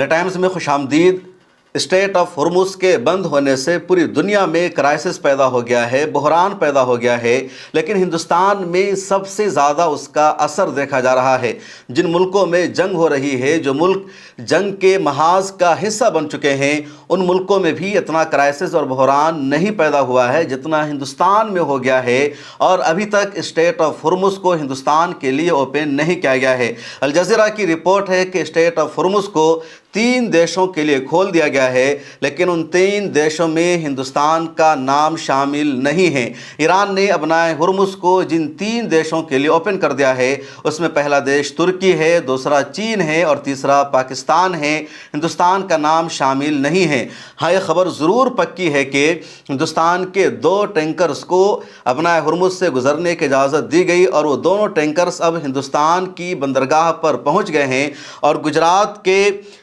Times में खुशामदीद। State of Hormuz के बंद होने से पूरी दुनिया में क्राइसिस पैदा हो गया है, बहरान पैदा हो गया है, लेकिन हिंदुस्तान में सबसे ज़्यादा उसका असर देखा जा रहा है। जिन मुल्कों में जंग हो रही है, जो मुल्क जंग के महाज का हिस्सा बन चुके हैं, उन मुल्कों में भी इतना क्राइसिस और बहरान नहीं पैदा हुआ है जितना हिंदुस्तान में हो गया है। और अभी तक स्टेट ऑफ हॉर्मुज़ को हिंदुस्तान के लिए ओपन नहीं किया गया है। अल जज़ीरा की रिपोर्ट है कि स्टेट ऑफ हॉर्मुज़ को 3 देशों के लिए खोल दिया गया है, लेकिन उन 3 देशों में हिंदुस्तान का नाम शामिल नहीं है। ईरान ने अपनाए हॉर्मुज़ को जिन 3 देशों के लिए ओपन कर दिया है, उसमें पहला देश तुर्की है, दूसरा चीन है और तीसरा पाकिस्तान है। हिंदुस्तान का नाम शामिल नहीं है। हाँ, ये खबर ज़रूर पक्की है कि हिंदुस्तान के 2 टैंकर्स को अपनाए हॉर्मुज़ से गुजरने की इजाज़त दी गई और वो दोनों टैंकर्स अब हिंदुस्तान की बंदरगाह पर पहुँच गए हैं। और गुजरात के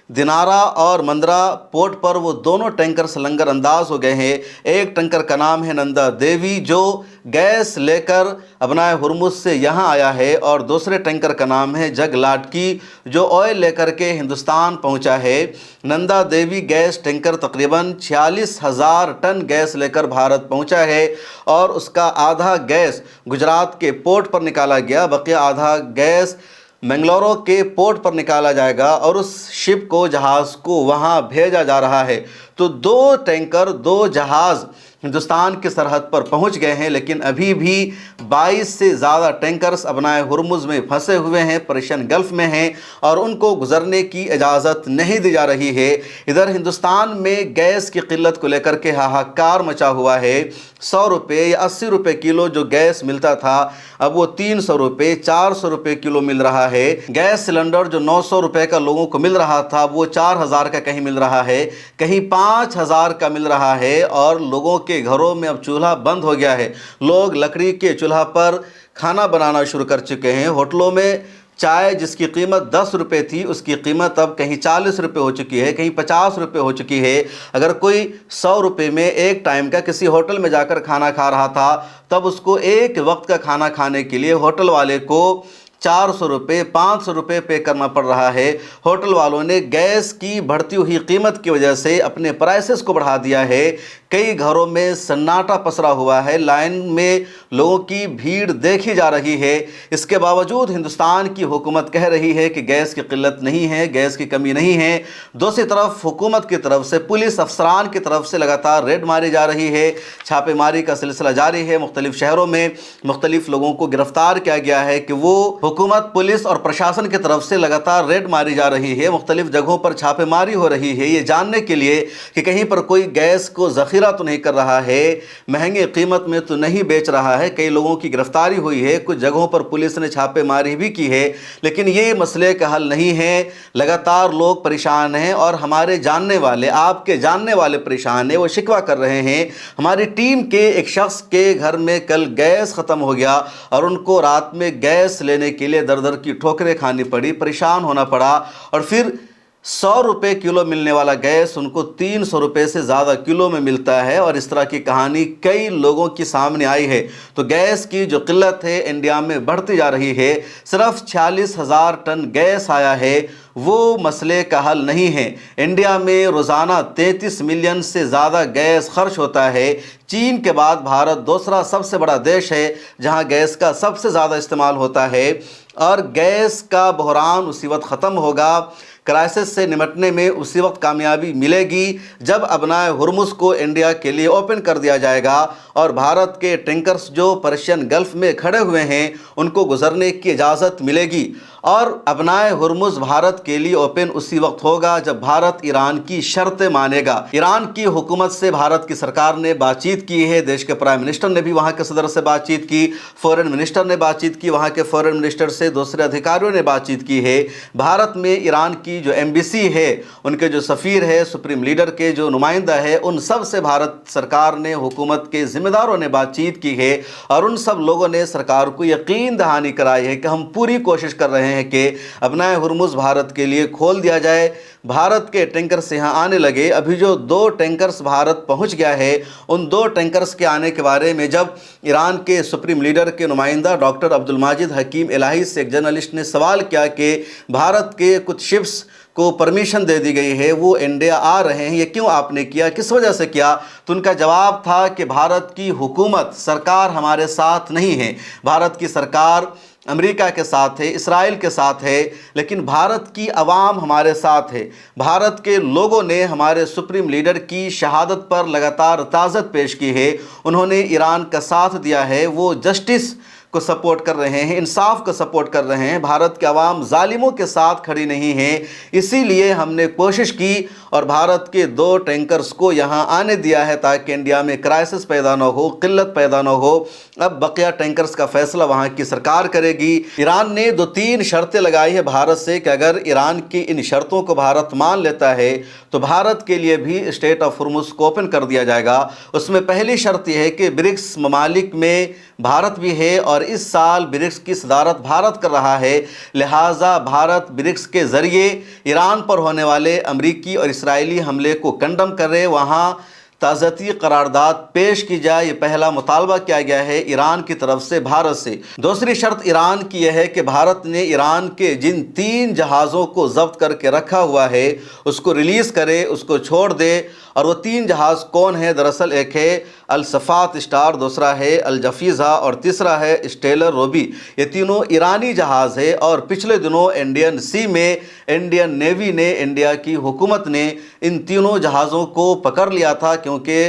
दिनारा और मंदरा पोर्ट पर वो दोनों टैंकर्स लंगर अंदाज हो गए हैं। एक टैंकर का नाम है नंदा देवी, जो गैस लेकर अपनाए हॉर्मुज़ से यहाँ आया है, और दूसरे टैंकर का नाम है जग लाटकी, जो ऑयल लेकर के हिंदुस्तान पहुँचा है। नंदा देवी गैस टैंकर तकरीबन 46,000 टन गैस लेकर भारत पहुँचा है, और उसका आधा गैस गुजरात के पोर्ट पर निकाला गया, बकिया आधा गैस मंगलौर के पोर्ट पर निकाला जाएगा और उस शिप को, जहाज़ को वहाँ भेजा जा रहा है। तो 2 टैंकर, 2 जहाज़ हिंदुस्तान की सरहद पर पहुंच गए हैं, लेकिन अभी भी 22 से ज़्यादा टैंकर्स अपनाए हॉर्मुज़ में फंसे हुए हैं, पर्शियन गल्फ़ में हैं, और उनको गुजरने की इजाज़त नहीं दी जा रही है। इधर हिंदुस्तान में गैस की किल्लत को लेकर के हाहाकार मचा हुआ है। 100 रुपये या 80 रुपये किलो जो गैस मिलता था, अब वो 300 रुपये, 400 रुपये किलो मिल रहा है। गैस सिलेंडर जो 900 रुपये का लोगों को मिल रहा था, वो 4,000 का कहीं मिल रहा है, कहीं 5,000 का मिल रहा है। और लोगों के घरों में अब चूल्हा बंद हो गया है। लोग लकड़ी के चूल्हा पर खाना बनाना शुरू कर चुके हैं। होटलों में चाय जिसकी कीमत 10 रुपये थी, उसकी कीमत अब कहीं 40 रुपये हो चुकी है, कहीं 50 रुपये हो चुकी है। अगर कोई 100 रुपये में एक टाइम का किसी होटल में जाकर खाना खा रहा था, तब उसको एक वक्त का खाना खाने के लिए होटल वाले को 400 रुपये, 500 रुपये पे करना पड़ रहा है। होटल वालों ने गैस की बढ़ती हुई कीमत की वजह से अपने प्राइसेस को बढ़ा दिया है। कई घरों में सन्नाटा पसरा हुआ है, लाइन में लोगों की भीड़ देखी जा रही है। इसके बावजूद हिंदुस्तान की हुकूमत कह रही है कि गैस की किल्लत नहीं है, गैस की कमी नहीं है। दूसरी तरफ हुकूमत की तरफ से, पुलिस अफसरान की तरफ से लगातार रेड मारी जा रही है, छापेमारी का सिलसिला जारी है। मुख्तलिफ शहरों में मुख्तलिफ लोगों को गिरफ्तार किया गया है कि वो हुकूमत, पुलिस और प्रशासन की तरफ से लगातार रेड मारी जा रही है, मुख्तलिफ जगहों पर छापेमारी हो रही है, ये जानने के लिए कि कहीं पर कोई गैस को ज़ख़ीरा तो नहीं कर रहा है, महंगे कीमत में तो नहीं बेच रहा है। कई लोगों की गिरफ्तारी हुई है, कुछ जगहों पर पुलिस ने छापेमारी भी की है, लेकिन ये मसले का हल नहीं है। लगातार लोग परेशान हैं और हमारे जानने वाले, आपके जानने वाले परेशान हैं। वो शिकवा कर रहे हैं, हमारी टीम के एक शख्स के घर में कल गैस ख़त्म हो गया और उनको रात में गैस लेने के लिए दर दर की ठोकरें खानी पड़ी, परेशान होना पड़ा, और फिर 100 रुपये किलो मिलने वाला गैस उनको 300 रुपये से ज़्यादा किलो में मिलता है। और इस तरह की कहानी कई लोगों की सामने आई है। तो गैस की जो किल्लत है इंडिया में बढ़ती जा रही है। सिर्फ 46,000 टन गैस आया है, वो मसले का हल नहीं है। इंडिया में रोज़ाना 33 मिलियन से ज़्यादा गैस खर्च होता है। चीन के बाद भारत दूसरा सबसे बड़ा देश है जहां गैस का सबसे ज़्यादा इस्तेमाल होता है। और गैस का बहरान उसी वक्त ख़त्म होगा, क्राइसिस से निपटने में उसी वक्त कामयाबी मिलेगी जब अपनाए हॉर्मुज़ को इंडिया के लिए ओपन कर दिया जाएगा और भारत के टैंकर्स जो पर्शियन गल्फ़ में खड़े हुए हैं उनको गुजरने की इजाज़त मिलेगी। और अपनाए हॉर्मुज़ भारत के लिए ओपन उसी वक्त होगा जब भारत ईरान की शर्तें मानेगा। ईरान की हुकूमत से भारत की सरकार ने बातचीत की है, देश के प्राइम मिनिस्टर ने भी वहाँ के सदर से बातचीत की, फॉरेन मिनिस्टर ने बातचीत की, वहाँ के फॉरेन मिनिस्टर से दूसरे अधिकारियों ने बातचीत की है। भारत में ईरान की जो एम्बेसी है, उनके जो सफ़ीर है, सुप्रीम लीडर के जो नुमाइंदा है, उन सब से भारत सरकार ने, हुकूमत के ज़िम्मेदारों ने बातचीत की है और उन सब लोगों ने सरकार को यकीन दहानी कराई है कि हम पूरी कोशिश कर रहे हैं कि अपनाए हॉर्मुज़ भारत के लिए खोल दिया जाए, भारत के टैंकर्स यहाँ आने लगे। अभी जो 2 टैंकर्स भारत पहुँच गया है, उन 2 टैंकर्स के आने के बारे में जब ईरान के सुप्रीम लीडर के नुमाइंदा डॉक्टर अब्दुल माजिद हकीम इलाही से एक जर्नलिस्ट ने सवाल किया कि भारत के कुछ शिप्स کو परमिशन दे दी गई है, वो इंडिया आ रहे हैं, ये क्यों आपने किया, किस वजह से किया? तो उनका जवाब था कि भारत की हुकूमत, सरकार हमारे साथ नहीं है। भारत की सरकार अमेरिका के साथ है, इसराइल के साथ है, लेकिन भारत की आवाम हमारे साथ है। भारत के लोगों ने हमारे सुप्रीम लीडर की शहादत पर लगातार ताज़त पेश की है। उन्होंने ईरान का साथ दिया है, वो जस्टिस को सपोर्ट कर रहे हैं, इंसाफ को सपोर्ट कर रहे हैं। भारत के अवाम जालिमों के साथ खड़ी नहीं है। इसीलिए हमने कोशिश की और भारत के 2 टैंकर्स को यहाँ आने दिया है ताकि इंडिया में क्राइसिस पैदा ना हो, किल्लत पैदा ना हो। अब बकिया टैंकर्स का फैसला वहाँ की सरकार करेगी। ईरान ने 2-3 शर्तें लगाई है भारत से कि अगर ईरान की इन शर्तों को भारत मान लेता है तो भारत के लिए भी स्ट्रेट ऑफ हुर्मुज़ को ओपन कर दिया जाएगा। उसमें पहली शर्त यह है कि ब्रिक्स ममालिक में भारत भी है और इस साल ब्रिक्स की सदारत भारत कर रहा है। लिहाजा भारत ब्रिक्स के ज़रिए ईरान पर होने वाले अमरीकी और इसराइली हमले को कंडम करे, वहाँ ताज़ती करारदाद पेश की जाए। ये पहला मुतालबा किया गया है ईरान की तरफ से भारत से। दूसरी शर्त ईरान की यह है कि भारत ने ईरान के जिन 3 जहाज़ों को ज़ब्त करके रखा हुआ है उसको रिलीज़ करे, उसको छोड़ दे। और वो 3 जहाज़ कौन है? दरअसल एक है अल सफ़ात स्टार, दूसरा है अल जफीज़ा और तीसरा है स्टेलर रोबी। ये तीनों ईरानी जहाज़ है और पिछले दिनों इंडियन सी में इंडियन नेवी ने, इंडिया की हुकूमत ने इन तीनों जहाज़ों को पकड़ लिया था क्योंकि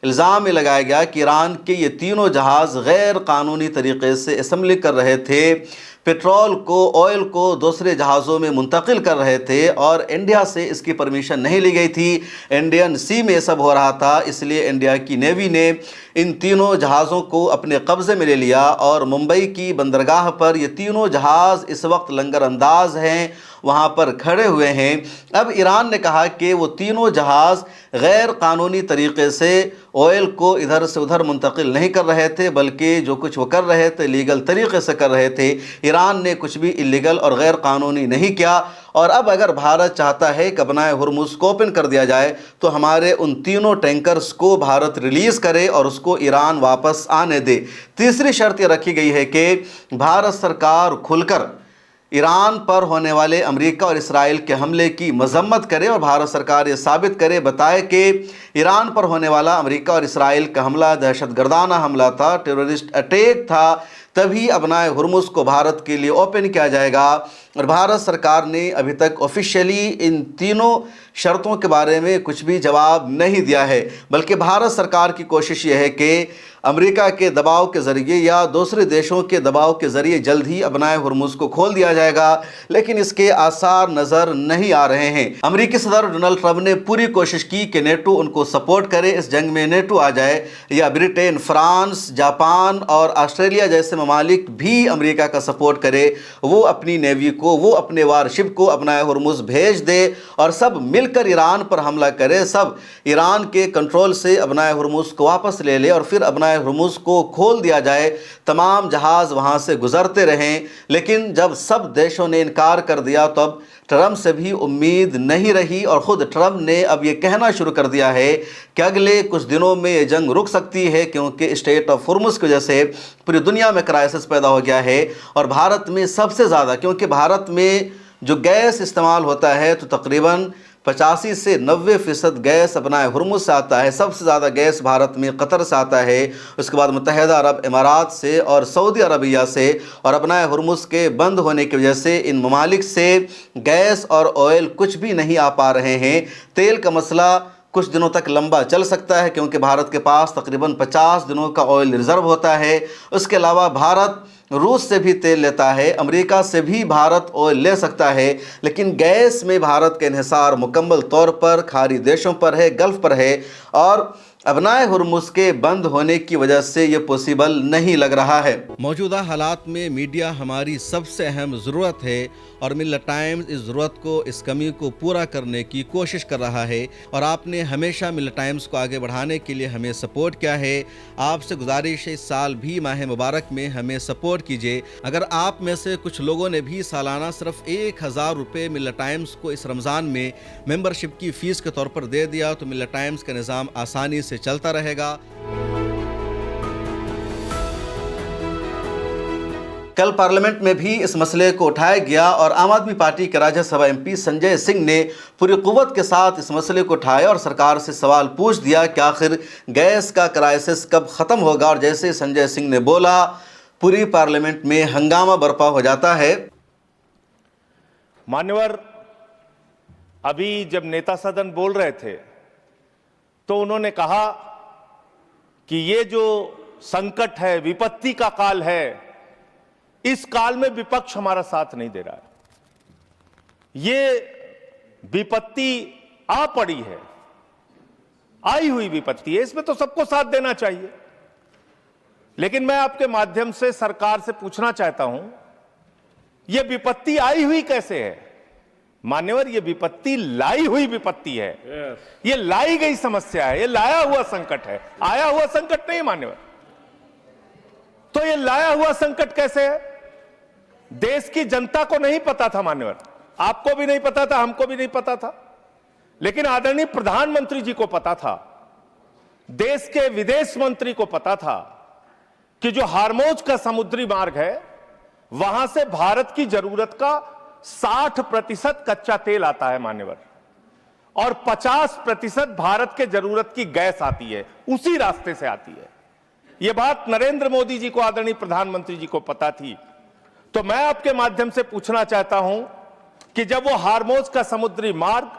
इल्ज़ाम में लगाया गया कि ईरान के ये तीनों जहाज़ गैर कानूनी तरीक़े से असेंबली कर रहे थे, पेट्रोल को, ऑयल को दूसरे जहाज़ों में मुंतकिल कर रहे थे और इंडिया से इसकी परमिशन नहीं ली गई थी। इंडियन सी में सब हो रहा था, इसलिए इंडिया की नेवी ने इन तीनों जहाज़ों को अपने कब्ज़े में ले लिया और मुंबई की बंदरगाह पर ये तीनों जहाज़ इस वक्त लंगर अंदाज हैं, वहाँ पर खड़े हुए हैं। अब ईरान ने कहा कि वो तीनों जहाज़ गैर कानूनी तरीक़े से ऑयल को इधर से उधर मुंतकिल नहीं कर रहे थे, बल्कि जो कुछ वो कर रहे थे लीगल तरीक़े से कर रहे थे। ईरान ने कुछ भी इलीगल और गैर कानूनी नहीं किया। और अब अगर भारत चाहता है कि बनाए हुर्मुज़ को ओपन कर दिया जाए तो हमारे उन तीनों टैंकर्स को भारत रिलीज़ करे और उसको ईरान वापस आने दे। तीसरी शर्त ये रखी गई है कि भारत सरकार खुलकर ईरान पर होने वाले अमेरिका और इसराइल के हमले की मजम्मत करे और भारत सरकार ये साबित करे, बताए कि ईरान पर होने वाला अमेरिका और इसराइल का हमला दहशतगर्दाना हमला था, टेररिस्ट अटैक था, तभी अपनाए हुर्मुज़ को भारत के लिए ओपन किया जाएगा। और भारत सरकार ने अभी तक ऑफिशियली इन तीनों शर्तों के बारे में कुछ भी जवाब नहीं दिया है, बल्कि भारत सरकार की कोशिश ये है कि अमेरिका के दबाव के ज़रिए या दूसरे देशों के दबाव के ज़रिए जल्द ही अपनाए हुर्मुज़ को खोल दिया जाएगा, लेकिन इसके आसार नज़र नहीं आ रहे हैं। अमेरिकी सदर डोनाल्ड ट्रंप ने पूरी कोशिश की कि नेटो उनको सपोर्ट करे, इस जंग में नेटो आ जाए, या ब्रिटेन, फ्रांस, जापान और ऑस्ट्रेलिया जैसे ममालिक भी अमेरिका का सपोर्ट करे, वो अपनी नेवी को, वो अपने वारशिप को अपनाए हुर्मुज़ भेज दे और सब मिलकर ईरान पर हमला करे, सब ईरान के कंट्रोल से अपनाए हुर्मुज़ को वापस ले ले और फिर अपनाए हुर्मुज़ को खोल दिया जाए, तमाम जहाज़ वहाँ से गुजरते रहें। लेकिन जब सब देशों ने इनकार कर दिया तो अब ट्रंप से भी उम्मीद नहीं रही और ख़ुद ट्रंप ने अब ये कहना शुरू कर दिया है कि अगले कुछ दिनों में ये जंग रुक सकती है, क्योंकि स्ट्रेट ऑफ हुर्मुज़ की वजह से पूरी दुनिया में क्राइसिस पैदा हो गया है। और भारत में सबसे ज़्यादा, क्योंकि भारत में जो गैस इस्तेमाल होता है तो तकरीबन 85 से 90% गैस अपना हुर्मुज़ से आता है। सबसे ज़्यादा गैस भारत में कतर से आता है, उसके बाद मुत्तहिदा अरब इमारात से और सऊदी अरबिया से। और अपना हुर्मुज़ के बंद होने की वजह से इन ममालिक से गैस और ऑयल कुछ भी नहीं आ पा रहे हैं। तेल का मसला कुछ दिनों तक लंबा चल सकता है, क्योंकि भारत के पास तकरीबन 50 दिनों का ऑयल रिज़र्व होता है। उसके अलावा भारत रूस से भी तेल लेता है, अमेरिका से भी भारत ऑयल ले सकता है, लेकिन गैस में भारत का इन्हिसार मुकम्मल तौर पर खाड़ी देशों पर है, गल्फ़ पर है। और अपनाए हुर्मुज़ के बंद होने की वजह से ये पॉसिबल नहीं लग रहा है। मौजूदा हालात में मीडिया हमारी सबसे अहम ज़रूरत है और मिल्लत टाइम्स इस ज़रूरत को, इस कमी को पूरा करने की कोशिश कर रहा है। और आपने हमेशा मिल्लत टाइम्स को आगे बढ़ाने के लिए हमें सपोर्ट किया है। आपसे गुजारिश है इस साल भी माह मुबारक में हमें सपोर्ट कीजिए। अगर आप में से कुछ लोगों ने भी सालाना सिर्फ 1000 रुपये मिल्लत टाइम्स को इस रमज़ान में मेंबरशिप की फ़ीस के तौर पर दे दिया तो मिल्लत टाइम्स का निज़ाम आसानी से चलता रहेगा। कल पार्लियामेंट में भी इस मसले को उठाया गया और आम आदमी पार्टी के राज्यसभा एमपी संजय सिंह ने पूरी कुव्वत के साथ इस मसले को उठाया और सरकार से सवाल पूछ दिया कि आखिर गैस का क्राइसिस कब ख़त्म होगा। और जैसे संजय सिंह ने बोला, पूरी पार्लियामेंट में हंगामा बर्पा हो जाता है। मान्यवर, अभी जब नेता सदन बोल रहे थे तो उन्होंने कहा कि ये जो संकट है, विपत्ति का काल है, इस काल में विपक्ष हमारा साथ नहीं दे रहा है। ये विपत्ति आ पड़ी है, आई हुई विपत्ति है, इसमें तो सबको साथ देना चाहिए। लेकिन मैं आपके माध्यम से सरकार से पूछना चाहता हूं, ये विपत्ति आई हुई कैसे है? मान्यवर, ये विपत्ति लाई हुई विपत्ति है। ये लाई गई समस्या है, ये लाया हुआ संकट है, आया हुआ संकट नहीं मान्यवर। तो ये लाया हुआ संकट कैसे है? देश की जनता को नहीं पता था मान्यवर, आपको भी नहीं पता था, हमको भी नहीं पता था, लेकिन आदरणीय प्रधानमंत्री जी को पता था, देश के विदेश मंत्री को पता था कि जो हार्मोज का समुद्री मार्ग है, वहां से भारत की जरूरत का 60% कच्चा तेल आता है मान्यवर, और 50% भारत के जरूरत की गैस आती है, उसी रास्ते से आती है। यह बात नरेंद्र मोदी जी को, आदरणीय प्रधानमंत्री जी को पता थी। तो मैं आपके माध्यम से पूछना चाहता हूं कि जब वो हार्मोज का समुद्री मार्ग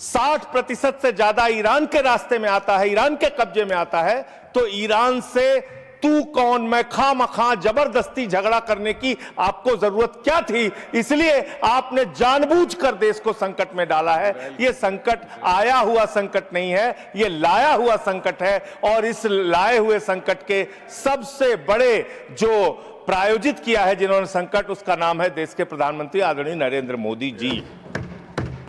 60% से ज्यादा ईरान के रास्ते में आता है, ईरान के कब्जे में आता है, तो ईरान से तू कौन मैं खामखा जबरदस्ती झगड़ा करने की आपको जरूरत क्या थी? इसलिए आपने जानबूझकर देश को संकट में डाला है। यह संकट आया हुआ संकट नहीं है, यह लाया हुआ संकट है। और इस लाए हुए संकट के सबसे बड़े जो प्रायोजित किया है जिन्होंने संकट, उसका नाम है देश के प्रधानमंत्री आदरणीय नरेंद्र मोदी जी।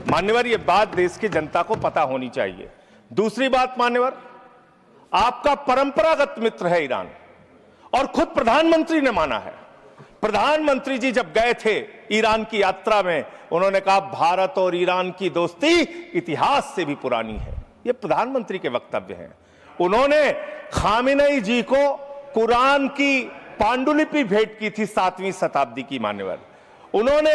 मान्यवर, यह बात देश की जनता को पता होनी चाहिए। दूसरी बात मान्यवर, आपका परंपरागत मित्र है ईरान, और खुद प्रधानमंत्री ने माना है। प्रधानमंत्री जी जब गए थे ईरान की यात्रा में, उन्होंने कहा भारत और ईरान की दोस्ती इतिहास से भी पुरानी है। यह प्रधानमंत्री के वक्तव्य हैं। उन्होंने खामेनेई जी को कुरान की पांडुलिपि भेंट की थी 7वीं शताब्दी की मान्यवर। उन्होंने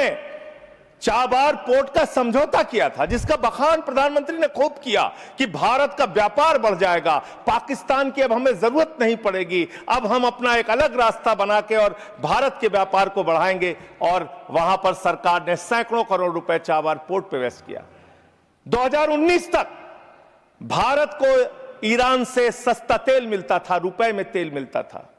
चाबार पोर्ट का समझौता किया था, जिसका बखान प्रधानमंत्री ने खूब किया कि भारत का व्यापार बढ़ जाएगा, पाकिस्तान की अब हमें जरूरत नहीं पड़ेगी, अब हम अपना एक अलग रास्ता बना के और भारत के व्यापार को बढ़ाएंगे। और वहां पर सरकार ने सैकड़ों करोड़ रुपए चाबार पोर्ट पे वेस्ट किया। 2019 तक भारत को ईरान से सस्ता तेल मिलता था, रुपए में तेल मिलता था,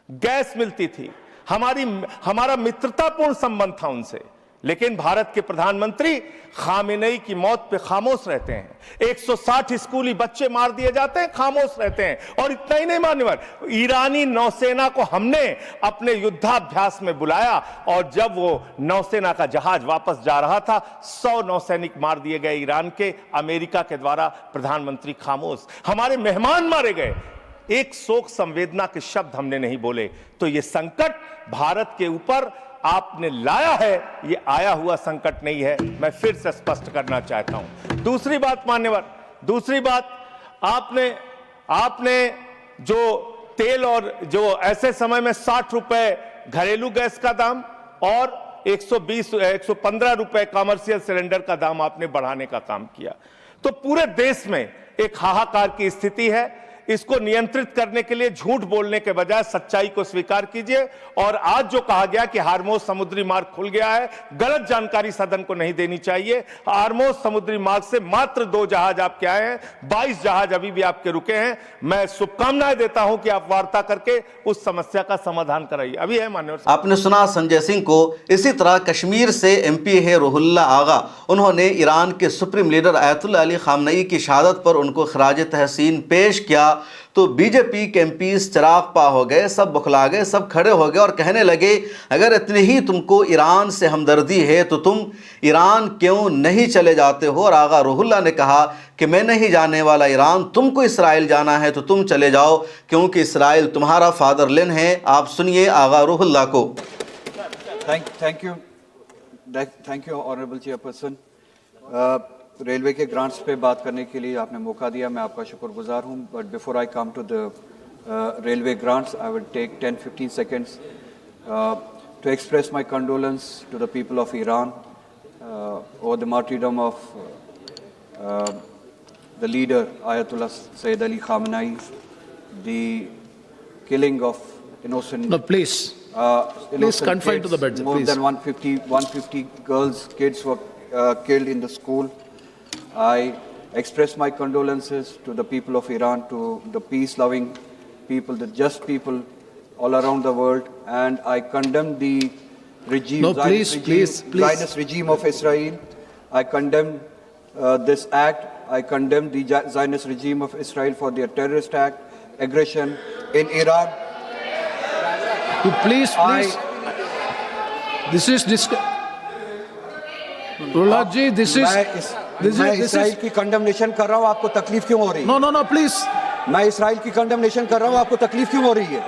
गैस मिलती थी, हमारा मित्रतापूर्ण संबंध था उनसे। लेकिन भारत के प्रधानमंत्री खामेनेई की मौत पे खामोश रहते हैं। 160 स्कूली बच्चे मार दिए जाते हैं, खामोश रहते हैं। और इतना ही नहीं मान्यवर, ईरानी नौसेना को हमने अपने युद्धाभ्यास में बुलाया, और जब वो नौसेना का जहाज वापस जा रहा था, 100 नौसैनिक मार दिए गए ईरान के, अमेरिका के द्वारा। प्रधानमंत्री खामोश। हमारे मेहमान मारे गए, एक शोक संवेदना के शब्द हमने नहीं बोले। तो ये संकट भारत के ऊपर आपने लाया है, ये आया हुआ संकट नहीं है, मैं फिर से स्पष्ट करना चाहता हूं। दूसरी बात मान्यवर, दूसरी बात, आपने जो तेल और जो ऐसे समय में 60 रुपए घरेलू गैस का दाम और 115 रुपए कमर्शियल सिलेंडर का दाम आपने बढ़ाने का काम किया, तो पूरे देश में एक हाहाकार की स्थिति है। इसको नियंत्रित करने के लिए झूठ बोलने के बजाय सच्चाई को स्वीकार कीजिए। और आज जो कहा गया कि हार्मोज समुद्री मार्ग खुल गया है, गलत जानकारी सदन को नहीं देनी चाहिए। हार्मोज समुद्री मार्ग से मात्र 2 जहाज आपके आए हैं, 22 जहाज अभी भी आपके रुके हैं। मैं शुभकामनाएं देता हूं कि आप वार्ता करके उस समस्या का समाधान कराइए। अभी है मान्यवर। आपने सुना संजय सिंह को। इसी तरह कश्मीर से एमपी है रुहुल्ला आगा, उन्होंने ईरान के supreme leader Ayatollah Ali Khamenei की शहादत पर उनको खराज तहसीन पेश किया। तो बीजेपी के एमपीज चिराग पा हो गए, सब बुखला गए, सब खड़े हो गए और कहने लगे, अगर इतनी ही तुमको ईरान से हमदर्दी है तो तुम ईरान क्यों नहीं चले जाते हो। और आगा रुहुल्ला ने कहा कि मैं नहीं जाने वाला ईरान, तुमको इसराइल जाना है तो तुम चले जाओ, क्योंकि इसराइल तुम्हारा फादरलैंड है। आप सुनिए आगा रुहुल्ला को। Thank you honourable chairperson. Railway के ग्रांट्स पे बात करने के लिए आपने मौका दिया, मैं आपका शुक्रगुजार हूँ। But before I come to the railway grants, I will take 10-15 seconds to express my condolence to the people of Iran over the martyrdom of the leader Ayatollah Sayyid Ali Khamenei, the killing of innocent. No, please. Please confine to the budget, More please. than 150 girls, kids were killed in the school. I express my condolences to the people of Iran, to the peace-loving people, the just people all around the world, and I condemn the regime, No, please. Zionist regime of Israel. I condemn this act. I condemn the Zionist regime of Israel for their terrorist act, aggression in Iran. You please. This is Rohit ji, this मैं Israel की condemnation कर रहा हूँ, आपको तकलीफ क्यों हो रही है? No, please. मैं इसराइल की कंडेमनेशन कर रहा हूँ, आपको तकलीफ क्यों हो रही है?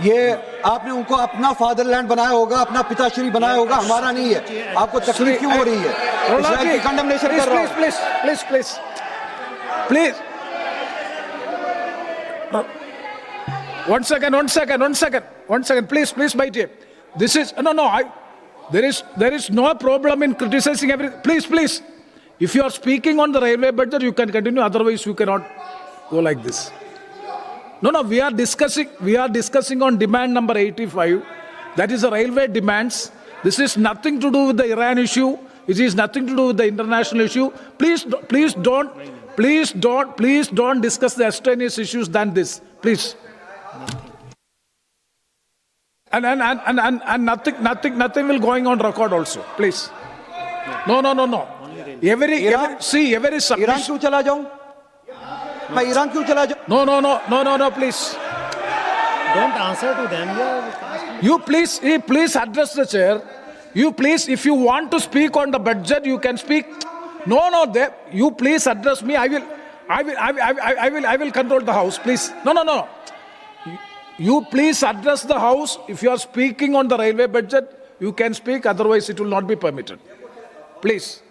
ये आपने उनको अपना फादरलैंड बनाया होगा, अपना पिताश्री बनाया होगा, हमारा नहीं है। आपको तकलीफ क्यों हो रही है? इसराइल की कंडेमनेशन कर रहा हूँ। Please. One second. Please, wait here. This is there is no problem in criticizing everything. Please. If you are speaking on the railway budget, you can continue. Otherwise, you cannot go like this. No. We are discussing on demand number 85. That is the railway demands. This is nothing to do with the Iran issue. It is nothing to do with the international issue. Please don't discuss the extraneous issues than this. Please. And nothing will going on record also. Please. No. Every submission. Iran क्यों चला जाऊं? मैं Iran क्यों चला जाऊं? No, please. Don't answer to them. You please address the chair. You please, if you want to speak on the budget, you can speak. No. You please address me. I will control the house. Please. No. You please address the house. If you are speaking on the railway budget, you can speak. Otherwise, it will not be permitted. Please.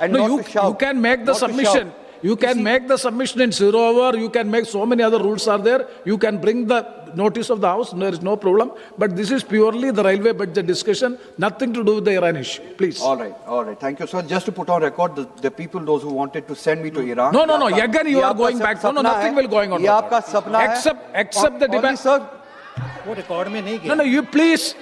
And No, not to shout. you can make the Not to submission. shout. You can make the submission in 0 hour. You can make so many other rules are there. You can bring the notice of the house. There is no problem. But this is purely the railway budget discussion. Nothing to do with the Iran issue. Please. All right. Thank you. So just to put on record, the people, those who wanted to send me to Iran. No. Again, you are going back. No, nothing will going on. ये आपका सपना है. Except the debate. Sir, वो record में नहीं किया। No, you please.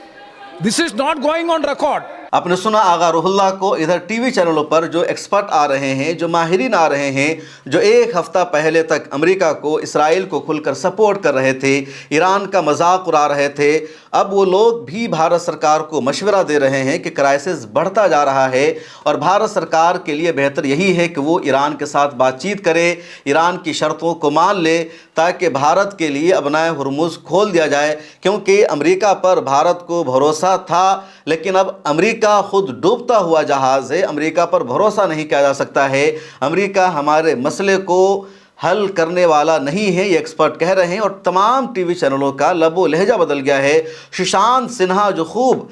This is not going on record. आपने सुना आगा रुहुल्लाह को इधर टीवी चैनलों पर जो एक्सपर्ट आ रहे हैं, जो माहिरीन आ रहे हैं, जो एक हफ्ता पहले तक अमेरिका को, इसराइल को खुलकर सपोर्ट कर रहे थे, ईरान का मजाक उड़ा रहे थे, अब वो लोग भी भारत सरकार को मशवरा दे रहे हैं कि क्राइसिस बढ़ता जा रहा है और भारत सरकार के लिए बेहतर यही है कि वो ईरान के साथ बातचीत करे, ईरान की शर्तों को मान ले ताकि भारत के लिए अपना हुर्मुज़ खोल दिया जाए, क्योंकि अमेरिका पर भारत को भरोसा था, लेकिन अब अमेरिका खुद डूबता हुआ जहाज़ है, अमेरिका पर भरोसा नहीं किया जा सकता है, अमेरिका हमारे मसले को हल करने वाला नहीं है, ये एक्सपर्ट कह रहे हैं। और तमाम टीवी चैनलों का लबो लहजा बदल गया है। सुशांत सिन्हा जो खूब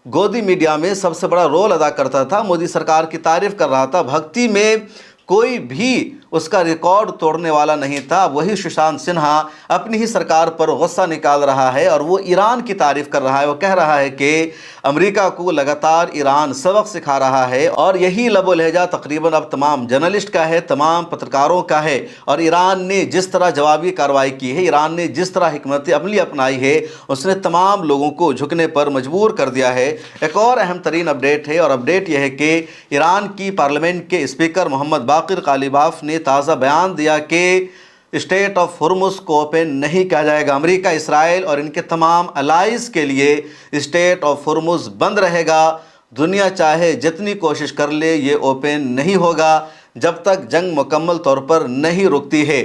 गोदी मीडिया में सबसे बड़ा रोल अदा करता था, मोदी सरकार की तारीफ कर रहा था, भक्ति में कोई भी उसका रिकॉर्ड तोड़ने वाला नहीं था, वही सुशांत सिन्हा अपनी ही सरकार पर गुस्सा निकाल रहा है और वो ईरान की तारीफ कर रहा है। वो कह रहा है कि अमेरिका को लगातार ईरान सबक सिखा रहा है और यही लबो लहजा तकरीबन अब तमाम जर्नलिस्ट का है, तमाम पत्रकारों का है। और ईरान ने जिस तरह जवाबी कार्रवाई की है, ईरान ने जिस तरह हिकमत अमली अपनाई है, उसने तमाम लोगों को झुकने पर मजबूर कर दिया है। एक और अहम तरीन अपडेट है और अपडेट यह है कि ईरान की पार्लियामेंट के स्पीकर मोहम्मद बाकिर कालिबाफ ने ताज़ा बयान दिया कि स्टेट ऑफ हुर्मुज़ को ओपन नहीं किया जाएगा। अमेरिका, इसराइल और इनके तमाम अलाइज के लिए स्टेट ऑफ हुर्मुज़ बंद रहेगा। दुनिया चाहे जितनी कोशिश कर ले, ये ओपन नहीं होगा जब तक जंग मुकम्मल तौर पर नहीं रुकती है।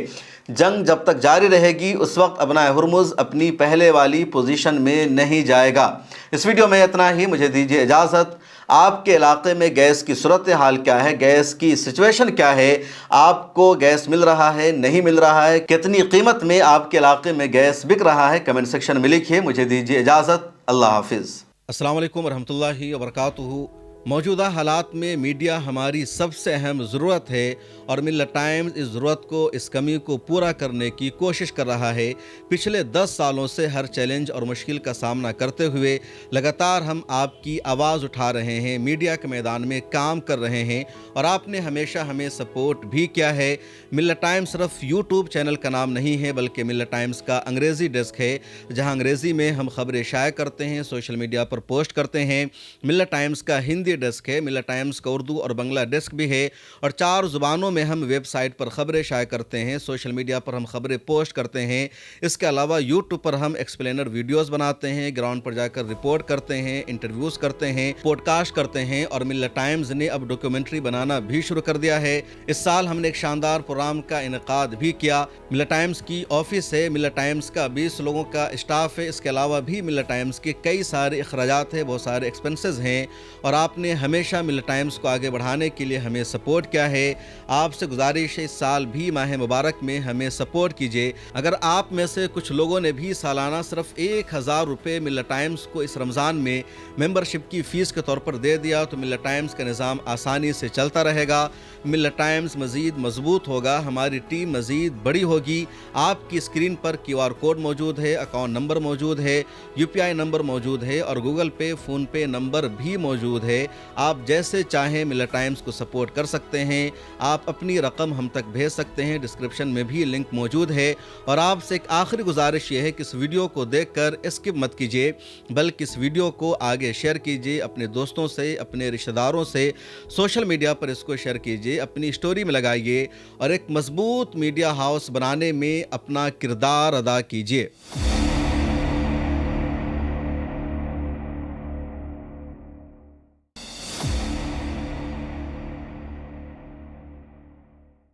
जंग जब तक जारी रहेगी उस वक्त अपना हुर्मुज़ अपनी पहले वाली पोजीशन में नहीं जाएगा। इस वीडियो में इतना ही, मुझे दीजिए इजाज़त। आपके इलाके में गैस की सूरत हाल क्या है, गैस की सिचुएशन क्या है, आपको गैस मिल रहा है, नहीं मिल रहा है, कितनी कीमत में आपके इलाके में गैस बिक रहा है, कमेंट सेक्शन में लिखिए। मुझे दीजिए इजाज़त। अल्लाह हाफिज़। अस्सलाम वालेकुम रहमतुल्लाहि व बरकातुहू। मौजूदा हालात में मीडिया हमारी सबसे अहम ज़रूरत है और मिल्लत टाइम्स इस ज़रूरत को, इस कमी को पूरा करने की कोशिश कर रहा है। पिछले 10 सालों से हर चैलेंज और मुश्किल का सामना करते हुए लगातार हम आपकी आवाज़ उठा रहे हैं, मीडिया के मैदान में काम कर रहे हैं और आपने हमेशा हमें सपोर्ट भी किया है। मिल्लत टाइम्स सिर्फ यूट्यूब चैनल का नाम नहीं है, बल्कि मिल्लत टाइम्स का अंग्रेज़ी डेस्क है, जहां अंग्रेज़ी में हम खबरें शाया करते हैं, सोशल मीडिया पर पोस्ट करते हैं। मिल्लत टाइम्स का हिंदी डेस्क है, मिल्लत टाइम्स का उर्दू और बंगला डेस्क भी है और 4 ज़ुबानों में हम वेबसाइट पर खबरें शाया करते हैं, सोशल मीडिया पर हम खबरें पोस्ट करते हैं। इसके अलावा यूट्यूब पर हम एक्सप्लेनर वीडियोस बनाते हैं, ग्राउंड पर जाकर रिपोर्ट करते हैं, इंटरव्यूज़ करते हैं, पॉडकास्ट करते हैं और मिल्लत टाइम्स ने अब डॉक्यूमेंट्री बनाना भी शुरू कर दिया है। इस साल हमने एक शानदार प्रोग्राम का इनेकाद भी किया। मिल्लत टाइम्स की ऑफिस है, मिल्लत टाइम्स का 20 लोगों का स्टाफ है। इसके अलावा भी मिल्लत टाइम्स के कई सारे अखराजात हैं, बहुत सारे एक्सपेंसेस हैं और आपने हमेशा मिल्लत टाइम्स को आगे बढ़ाने के लिए हमें सपोर्ट किया है। आपसे गुजारिश है, इस साल भी माह मुबारक में हमें सपोर्ट कीजिए। अगर आप में से कुछ लोगों ने भी सालाना सिर्फ 1000 रुपये मिल्लत टाइम्स को इस रमज़ान में मेंबरशिप की फ़ीस के तौर पर दे दिया तो मिल्लत टाइम्स का निज़ाम आसानी से चलता रहेगा। मिल्लत टाइम्स मज़ीद मजबूत होगा, हमारी टीम मज़ीद बड़ी होगी। आपकी स्क्रीन पर QR कोड मौजूद है, अकाउंट नंबर मौजूद है, UPI नंबर मौजूद है और गूगल पे, फ़ोन पे नंबर भी मौजूद है। आप जैसे चाहें मिल्लत टाइम्स को सपोर्ट कर सकते हैं। आप अपनी रकम हम तक भेज सकते हैं, डिस्क्रिप्शन में भी लिंक मौजूद है। और आपसे एक आखिरी गुजारिश ये है कि इस वीडियो को देखकर स्किप मत कीजिए, बल्कि इस वीडियो को आगे शेयर कीजिए अपने दोस्तों से, अपने रिश्तेदारों से, सोशल मीडिया पर इसको शेयर कीजिए, अपनी स्टोरी में लगाइए और एक मजबूत मीडिया हाउस बनाने में अपना किरदार अदा कीजिए।